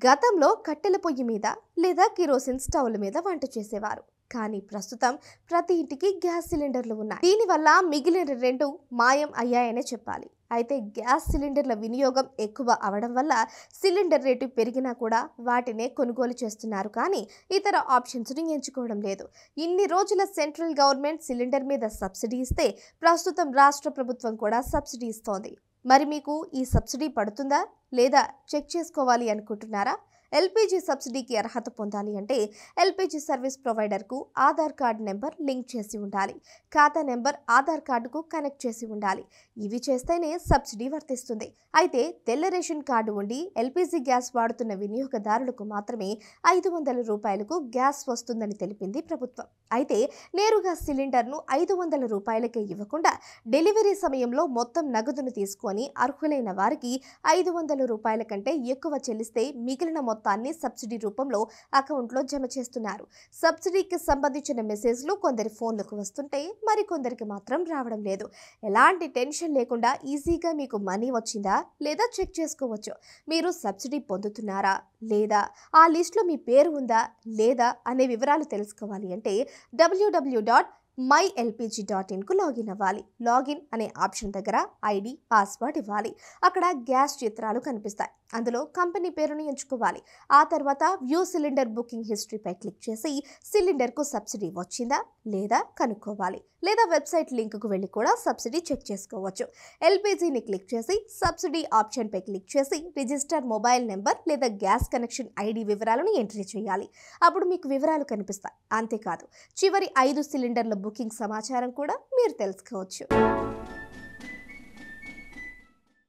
గతంలో కట్టెల పొయ్యి మీద లేదా కిరోసిన్ స్టవ్ల మీద వంట చేసేవారు. కానీ ప్రస్తుతం ప్రతి ఇంటికి గ్యాస్ సిలిండర్లు ఉన్నాయి. దీనివల్ల మిగిలిన రెండు మాయం అయ్యాయనే చెప్పాలి. అయితే గ్యాస్ సిలిండర్ల వినియోగం ఎక్కువ అవడం వల్ల సిలిండర్ రేటు పెరిగినా కూడా వాటినే కొనుగోలు చేస్తున్నారు, కానీ ఇతర ఆప్షన్స్ని ఎంచుకోవడం లేదు. ఇన్ని రోజుల సెంట్రల్ గవర్నమెంట్ సిలిండర్ మీద సబ్సిడీ ఇస్తే ప్రస్తుతం రాష్ట్ర ప్రభుత్వం కూడా సబ్సిడీ ఇస్తోంది. మరి మీకు ఈ సబ్సిడీ పడుతుందా లేదా చెక్ చేసుకోవాలి అనుకుంటున్నారా? ఎల్పీజీ సబ్సిడీకి అర్హత పొందాలి అంటే ఎల్పీజీ సర్వీస్ ప్రొవైడర్కు ఆధార్ కార్డు నెంబర్ లింక్ చేసి ఉండాలి. ఖాతా నెంబర్ ఆధార్ కార్డుకు కనెక్ట్ చేసి ఉండాలి. ఇవి చేస్తేనే సబ్సిడీ వర్తిస్తుంది. అయితే తెల్ల రేషన్ కార్డు ఉండి ఎల్పీజీ గ్యాస్ వాడుతున్న వినియోగదారులకు మాత్రమే 500 రూపాయలకు గ్యాస్ వస్తుందని తెలిపింది ప్రభుత్వం. అయితే నేరుగా సిలిండర్ను 500 రూపాయలకే ఇవ్వకుండా డెలివరీ సమయంలో మొత్తం నగదును తీసుకొని అర్హులైన వారికి 500 రూపాయల కంటే ఎక్కువ చెల్లిస్తే మిగిలిన మొత్తాన్ని సబ్సిడీ రూపంలో అకౌంట్లో జమ చేస్తున్నారు. సబ్సిడీకి సంబంధించిన మెసేజ్లు కొందరి ఫోన్లకు వస్తుంటే మరికొందరికి మాత్రం రావడం లేదు. ఎలాంటి టెన్షన్ లేకుండా ఈజీగా మీకు మనీ వచ్చిందా లేదా చెక్ చేసుకోవచ్చు. మీరు సబ్సిడీ పొందుతున్నారా లేదా, ఆ లిస్టులో మీ పేరు ఉందా లేదా అనే వివరాలు తెలుసుకోవాలి అంటే www.mylpg.in లాగిన్ అవ్వాలి. లాగిన్ అనే ఆప్షన్ దగ్గర ఐడి, పాస్వర్డ్ ఇవ్వాలి. అక్కడ గ్యాస్ చిత్రాలు కనిపిస్తాయి. అందులో కంపెనీ పేరును ఎంచుకోవాలి. ఆ తర్వాత వ్యూ సిలిండర్ బుకింగ్ హిస్టరీపై క్లిక్ చేసి సిలిండర్కు సబ్సిడీ వచ్చిందా లేదా కనుక్కోవాలి. లేదా వెబ్సైట్ లింక్కు వెళ్ళి కూడా సబ్సిడీ చెక్ చేసుకోవచ్చు. ఎల్పీజీని క్లిక్ చేసి సబ్సిడీ ఆప్షన్పై క్లిక్ చేసి రిజిస్టర్ మొబైల్ నెంబర్ లేదా గ్యాస్ కనెక్షన్ ఐడి వివరాలను ఎంట్రీ చేయాలి. అప్పుడు మీకు వివరాలు కనిపిస్తాయి. అంతేకాదు, చివరి 5 సిలిండర్ల బుకింగ్ సమాచారం కూడా మీరు తెలుసుకోవచ్చు.